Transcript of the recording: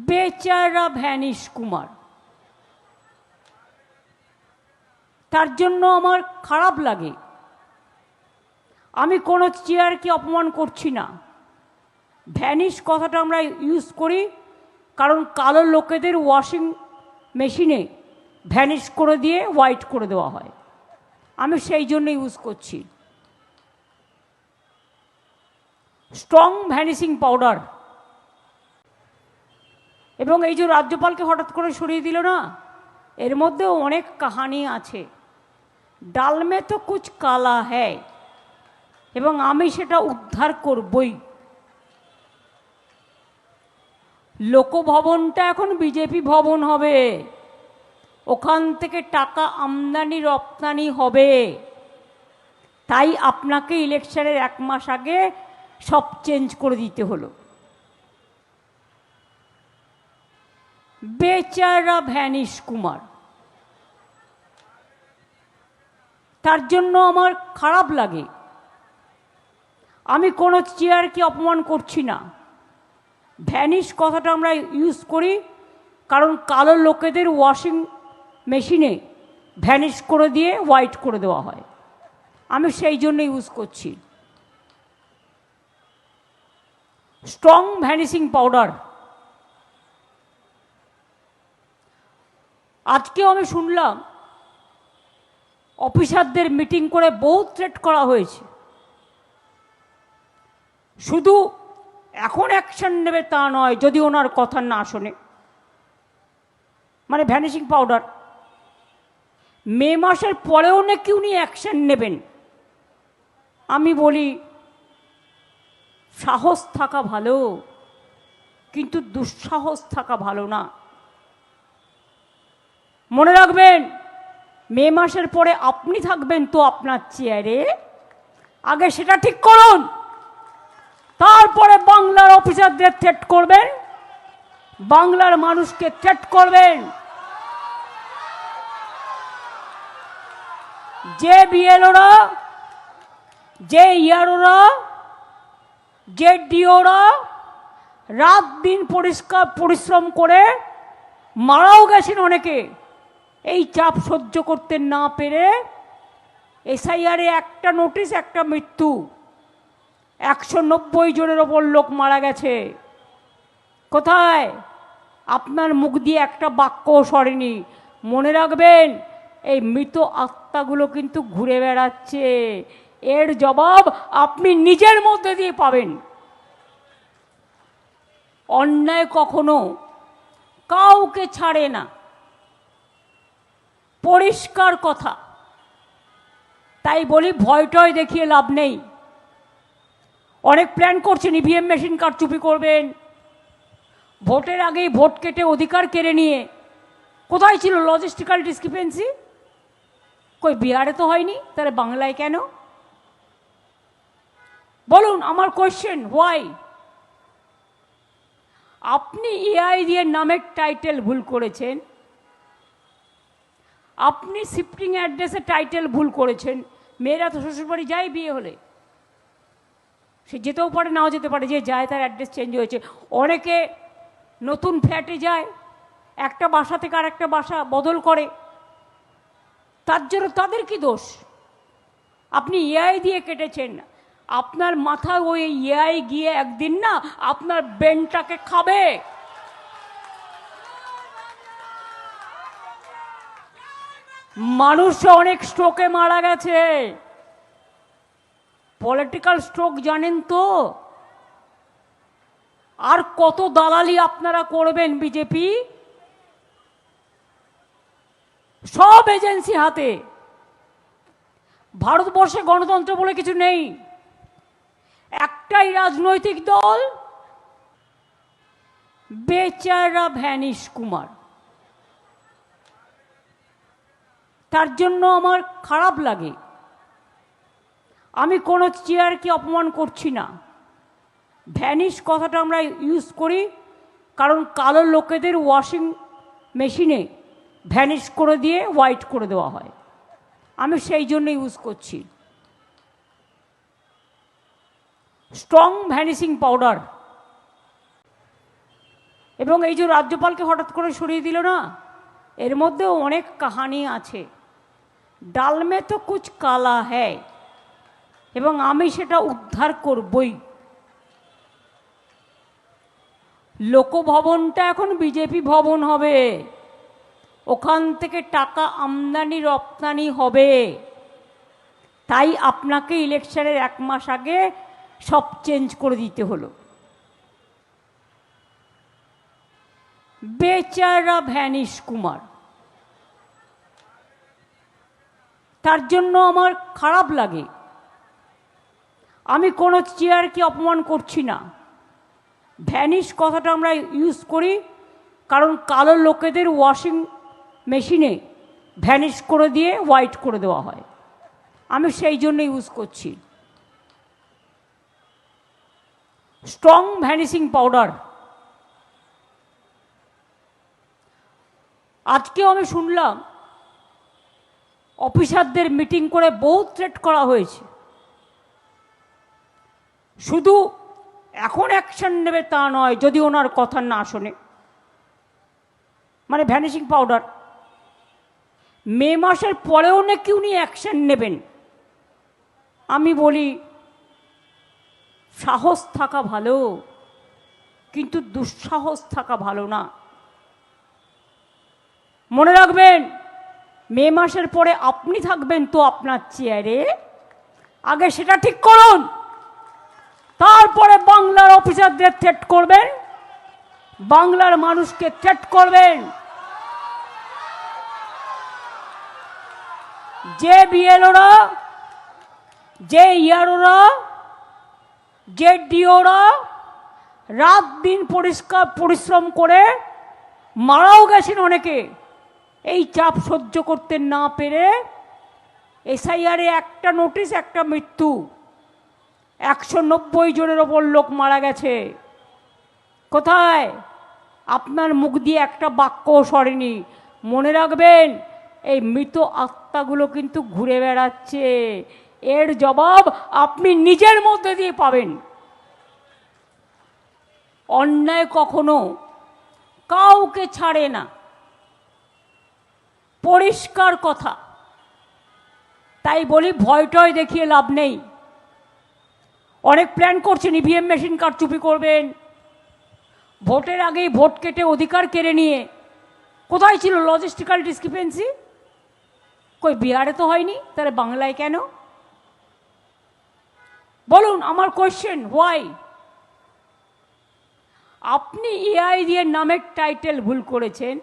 বেচারা ভ্যানিশ কুমার, তার জন্য আমার খারাপ লাগে। আমি কোনো চেয়ারকে অপমান করছি না। ভ্যানিশ কথাটা আমরা ইউজ করি কারণ কালো লোকেদের ওয়াশিং মেশিনে ভ্যানিশ করে দিয়ে হোয়াইট করে দেওয়া হয়, আমি সেই জন্য ইউজ করছি। Strong vanishing powder. এবং এই যে রাজ্যপালকে হঠাৎ করে সরিয়ে দিল না, এর মধ্যেও অনেক কাহানি আছে। ডাল মে তো কুছ কালা হ্যায়, এবং আমি সেটা উদ্ধার করবই। লোকভবনটা এখন বিজেপি ভবন হবে, ওখান থেকে টাকা আমদানি রপ্তানি হবে। তাই আপনাকে ইলেকশনের 1 মাস আগে সব চেঞ্জ করে দিতে হলো। বেচারা ভ্যানিশ কুমার, তার জন্য আমার খারাপ লাগে। আমি কোনো চেয়ারকে অপমান করছি না। ভ্যানিশ কথাটা আমরা ইউজ করি কারণ কালো লোকেদের ওয়াশিং মেশিনে ভ্যানিশ করে দিয়ে হোয়াইট করে দেওয়া হয়, আমি সেই জন্য ইউজ করছি। Strong vanishing powder. আজকেও আমি শুনলাম অফিসারদের মিটিং করে বহু থ্রেট করা হয়েছে। শুধু এখন অ্যাকশন নেবে তা নয়, যদি ওনার কথা না শোনে, মানে ভ্যানিশিং পাউডার, মে মাসের পরেও নাকি উনি অ্যাকশন নেবেন। আমি বলি সাহস থাকা ভালো, কিন্তু দুঃসাহস থাকা ভালো না। মনে রাখবেন, মে মাসের পরে আপনি থাকবেন তো আপনার চেয়ারে, আগে সেটা ঠিক করুন, তারপরে বাংলার অফিসারদের থ্রেট করবেন, বাংলার মানুষকে থ্রেট করবেন। যে বিএলওরা, যে ইয়ারোরা, যে ডিওরা রাত দিন পরিশ্রম করে মারাও গেছেন অনেকে, এই চাপ সহ্য করতে না পেরে এসআইআরে একটা নোটিশ, একটা মৃত্যু, 190 জনের ওপর লোক মারা গেছে। কোথায়? আপনার মুখ দিয়ে একটা বাক্যও সরেনি। মনে রাখবেন, এই মৃত আত্মাগুলো কিন্তু ঘুরে বেড়াচ্ছে, এর জবাব আপনি নিজের মধ্যে দিয়ে পাবেন। অন্যায় কখনো কাউকে ছাড়ে না, পরিষ্কার কথা। তাই বলি, ভয় টয় দেখিয়ে লাভ নেই। অনেক প্ল্যান করছেন, ইভিএম মেশিন কারচুপি করবেন, ভোটের আগেই ভোট কেটে অধিকার কেড়ে নিয়ে। কোথায় ছিল লজিস্টিক্যাল ডিসক্রিপেন্সি? কই বিহারে তো হয়নি, তাহলে বাংলায় কেন? বলুন, আমার কোয়েশ্চেন, হোয়াই? আপনি এআই দিয়ে নামের টাইটেল ভুল করেছেন, আপনি শিফটিং অ্যাড্রেসের টাইটেল ভুল করেছেন। মেয়েরা তো শ্বশুরবাড়ি যায় বিয়ে হলে, সে যেতেও পারে নাও যেতে পারে, যে যায় তার অ্যাড্রেস চেঞ্জ হয়েছে। অনেকে নতুন ফ্ল্যাটে যায়, একটা বাসা থেকে আর একটা বাসা বদল করে, তার জন্য তাদের কি দোষ? আপনি এআই দিয়ে কেটেছেন, আপনার মাথা ওই এআই গিয়ে একদিন না আপনার ব্রেনটাকে খাবে। মানুষ অনেক স্ট্রোকে মারা গেছে, পলিটিক্যাল স্ট্রোক, জানেন তো? আর কত দালালি আপনারা করবেন? বিজেপি সব এজেন্সি হাতে। ভারতবর্ষে গণতন্ত্র বলে কিছু নেই। একটাই রাজনৈতিক দল, বেচারা ভ্যানিশ কুমার, তার জন্য আমার খারাপ লাগে। আমি কোনো চেয়ারকে অপমান করছি না। ভ্যানিশ কথাটা আমরা ইউজ করি কারণ কালো লোকেদের ওয়াশিং মেশিনে ভ্যানিশ করে দিয়ে হোয়াইট করে দেওয়া হয়, আমি সেই জন্য ইউজ করছি। Strong vanishing powder. এবং এই যে রাজ্যপালকে হঠাৎ করে সরিয়ে দিল না, এর মধ্যেও অনেক কাহানি আছে। ডাল মে তো কুছ কালা হ্যায়, এবং আমি সেটা উদ্ধার করবই। লোকভবনটা এখন বিজেপি ভবন হবে, ওখান থেকে টাকা আমদানি রপ্তানি হবে। তাই আপনাকে ইলেকশনের 1 মাস আগে সব চেঞ্জ করে দিতে হলো। বেচারা ভ্যানিশ কুমার, তার জন্য আমার খারাপ লাগে। আমি কোনো চেয়ারকে অপমান করছি না, ভ্যানিশ কথাটা আমরা ইউজ করি কারণ কালো লোকেদের ওয়াশিং মেশিনে ভ্যানিশ করে দিয়ে হোয়াইট করে দেওয়া হয়, আমি সেই জন্য ইউজ করছি। Strong vanishing powder. আজকেও আমি শুনলাম অফিসারদের মিটিং করে বহু থ্রেট করা হয়েছে। শুধু এখন অ্যাকশন নেবে তা নয়, যদি ওনার কথা না শোনে, মানে ভ্যানিশিং পাউডার, মে মাসের পরেও নাকি উনি অ্যাকশন নেবেন। আমি বলি সাহস থাকা ভালো, কিন্তু দুঃসাহস থাকা ভালো না। মনে রাখবেন, মে মাসের পরে আপনি থাকবেন তো আপনার চেয়ারে, আগে সেটা ঠিক করুন, তারপরে বাংলার অফিসারদের থ্রেট করবেন, বাংলার মানুষকে থ্রেট করবেন। যে বিএলওরা, যে ইয়ারোরা, যে ডিওরা রাত দিন পরিশ্রম করে মারাও গেছেন অনেকে, এই চাপ সহ্য করতে না পেরে এসআইআরে একটা নোটিশ, একটা মৃত্যু, 190 জনের ওপর লোক মারা গেছে। কোথায়? আপনার মুখ দিয়ে একটা বাক্যও সরেনি। মনে রাখবেন, এই মৃত আত্মাগুলো কিন্তু ঘুরে বেড়াচ্ছে, এর জবাব আপনি নিজের মধ্যে দিয়ে পাবেন। অন্যায় কখনো কাউকে ছাড়ে না, পরিষ্কার কথা। তাই বলি, ভয় টয় দেখিয়ে লাভ নেই। অনেক প্ল্যান করছেন, ইভিএম মেশিন কারচুপি করবেন, ভোটের আগেই ভোট কেটে অধিকার কেড়ে নিয়ে। কোথায় ছিল লজিস্টিক্যাল ডিসক্রিপেন্সি? কই বিহারে তো হয়নি, তাহলে বাংলায় কেন? বলুন, আমার কোয়েশ্চেন, হোয়াই? আপনি এআই দিয়ে নামের টাইটেল ভুল করেছেন,